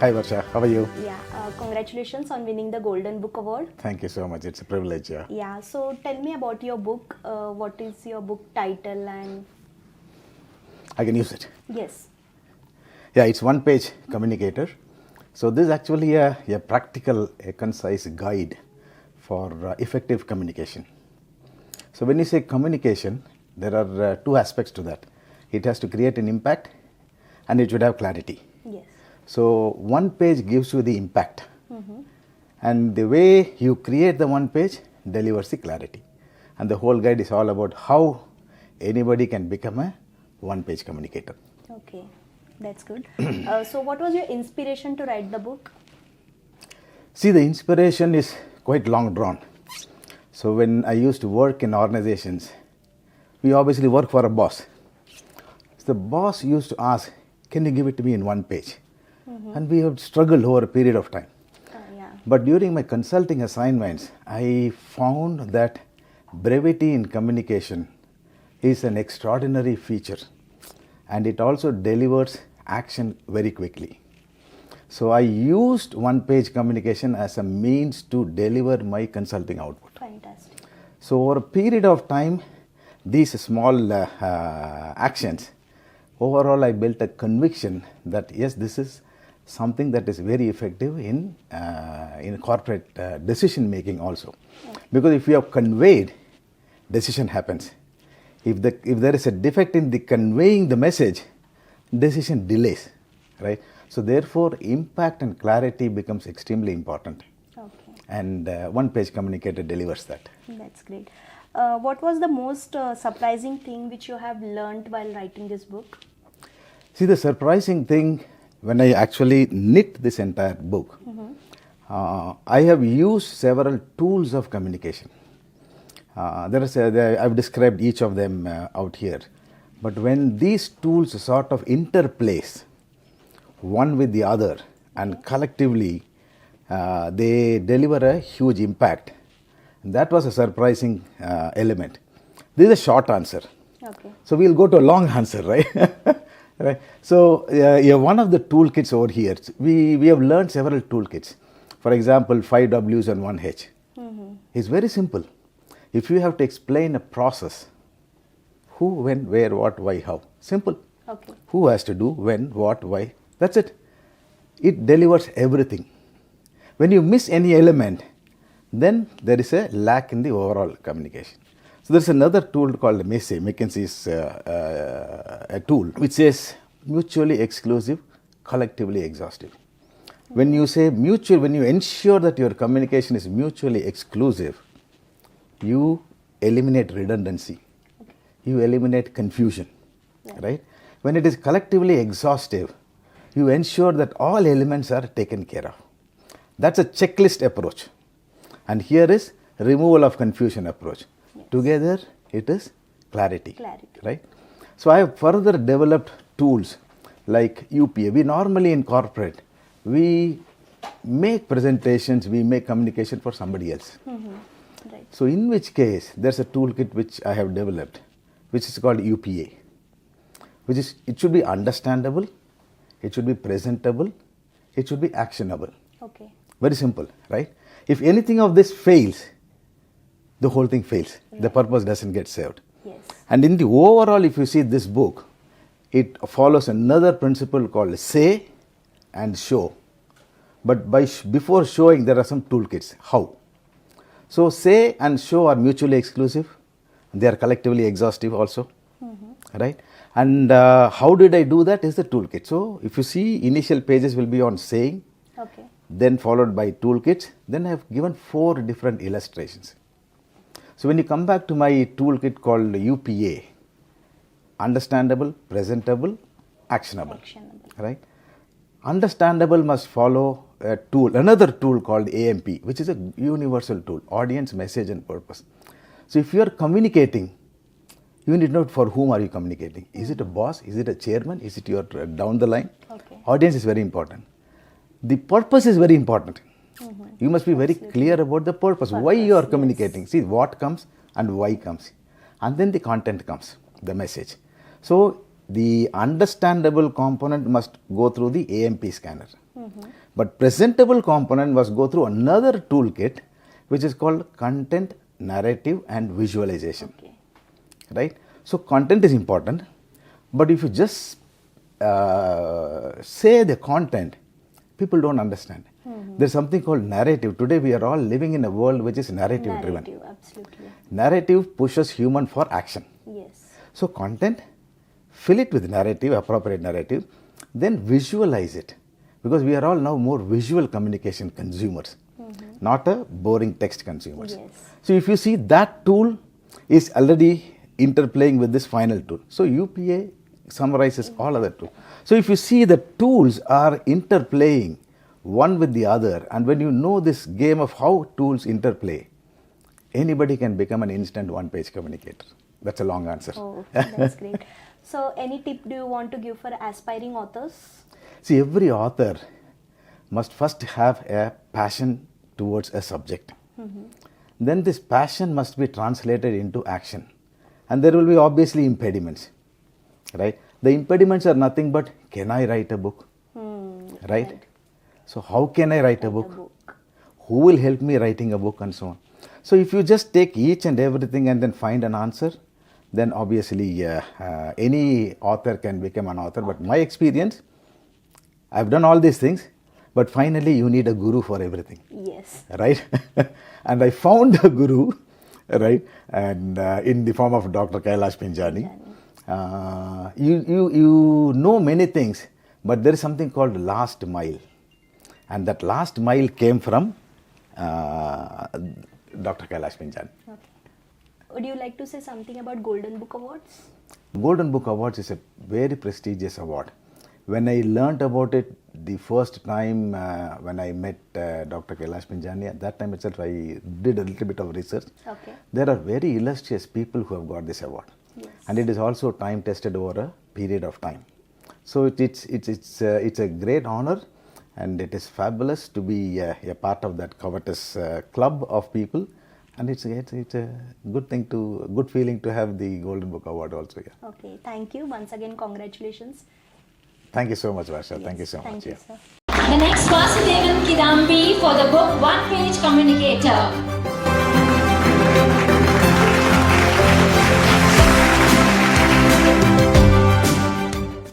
Hi Varsha, how are you? Yeah, congratulations on winning the Golden Book Award. Thank you so much. It's a privilege. Yeah. Yeah, so tell me about your book. What is your book title and I can use it. yes. Yeah, it's one page communicator. So this is actually a practical, a concise guide for effective communication. So when you say communication, there are two aspects to that. It has to create an impact and it should have clarity. Yes. So one page gives you the impact, and the way you create the one page delivers the clarity. And the whole guide is all about how anybody can become a one page communicator. Okay, that's good. So what was your inspiration to write the book? See, the inspiration is quite long drawn. So when I used to work in organizations, we obviously work for a boss. So the boss used to ask, can you give it to me in one page? And we have struggled over a period of time. Yeah. But during my consulting assignments, I found that brevity in communication is an extraordinary feature, and it also delivers action very quickly. So I used one page communication as a means to deliver my consulting output. Fantastic. So over a period of time, these small actions, overall I built a conviction that yes, this is something that is very effective in corporate decision making also. Because if you have conveyed, decision happens. If there is a defect in the conveying the message, decision delays, right? So therefore, impact and clarity becomes extremely important. Okay, And one page communicator delivers that. that's great. What was the most surprising thing which you have learned while writing this book? See, the surprising thing when I actually knit this entire book, I have used several tools of communication. I've described each of them out here. But when these tools sort of interplace one with the other and collectively they deliver a huge impact, that was a surprising element. This is a short answer. Okay. So we'll go to a long answer, right? Right. So one of the toolkits over here, we have learned several toolkits. For example, 5 Ws and 1 H. It's very simple. If you have to explain a process, who, when, where, what, why, how. Simple. Okay. Who has to do, when, what, why. That's it. It delivers everything. When you miss any element, then there is a lack in the overall communication. So there's another tool called McKinsey's a tool which says mutually exclusive, collectively exhaustive. When you say mutual, when you ensure that your communication is mutually exclusive, you eliminate redundancy, you eliminate confusion, right? When it is collectively exhaustive, you ensure that all elements are taken care of. That's a checklist approach. And here is removal of confusion approach. Yes. Together, it is clarity. Clarity. Right? So I have further developed tools like UPA. We normally in corporate, we make presentations, we make communication for somebody else. Right. So in which case, there's a toolkit which I have developed, which is called UPA, which is, it should be understandable, it should be presentable, it should be actionable. Okay. Very simple, right? If anything of this fails, the whole thing fails. The purpose doesn't get served. Yes. And in the overall, if you see this book, it follows another principle called say and show. But before showing, there are some toolkits. How? So say and show are mutually exclusive. They are collectively exhaustive also. Right? And how did I do that is the toolkit. So if you see, initial pages will be on saying, Okay. then followed by toolkits. Then I have given 4 different illustrations. So when you come back to my toolkit called UPA, understandable, presentable, actionable. Right? Understandable must follow a tool, another tool called AMP, which is a universal tool, audience, message and purpose. So if you are communicating, you need to know for whom are you communicating. Is it a boss? Is it a chairman? Is it your down the line? Okay. Audience is very important. The purpose is very important. You must be very clear about the purpose, why you are communicating. See what comes and why comes. And then the content comes, the message. So the understandable component must go through the AMP scanner. But presentable component must go through another toolkit which is called content, narrative and visualization. Okay. Right? So content is important, but if you just say the content, people don't understand. There's something called narrative. Today we are all living in a world which is narrative driven. Narrative, absolutely. Narrative pushes human for action. Yes. So content, fill it with narrative, appropriate narrative, then visualize it. Because we are all now more visual communication consumers, not a boring text consumers. Yes. So if you see that tool is already interplaying with this final tool. So UPA summarizes all other tools. So if you see the tools are interplaying one with the other, and when you know this game of how tools interplay, anybody can become an instant one-page communicator. That's a long answer. Oh, that's great. So, any tip do you want to give for aspiring authors? See, every author must first have a passion towards a subject. Then this passion must be translated into action. And there will be obviously impediments, right? The impediments are nothing but, can I write a book? Right? So how can I write a book? Who will help me writing a book and so on? So if you just take each and everything and then find an answer, then obviously any author can become an author. But my experience, I've done all these things, but finally you need a guru for everything. Yes. Right? And I found a guru, right? And in the form of Dr. Kailash Pinjani. You know many things, but there is something called last mile. And that last mile came from Dr. Kailash Pinjani. Okay. Would you like to say something about Golden Book Awards? Golden Book Awards is a very prestigious award. When I learnt about it the first time when I met Dr. Kailash Pinjani, at that time itself I did a little bit of research. Okay. There are very illustrious people who have got this award. Yes. And it is also time tested over a period of time. So it's a great honor, and it is fabulous to be a part of that covetous club of people. And it's a good feeling to have the Golden Book Award also. Yeah. Okay. Thank you. Once again, congratulations. Thank you so much, Varsha. Yes, Thank you so much. Thank you, Yeah. sir. The next Vasudevan Kidambi for the book One Page Communicator.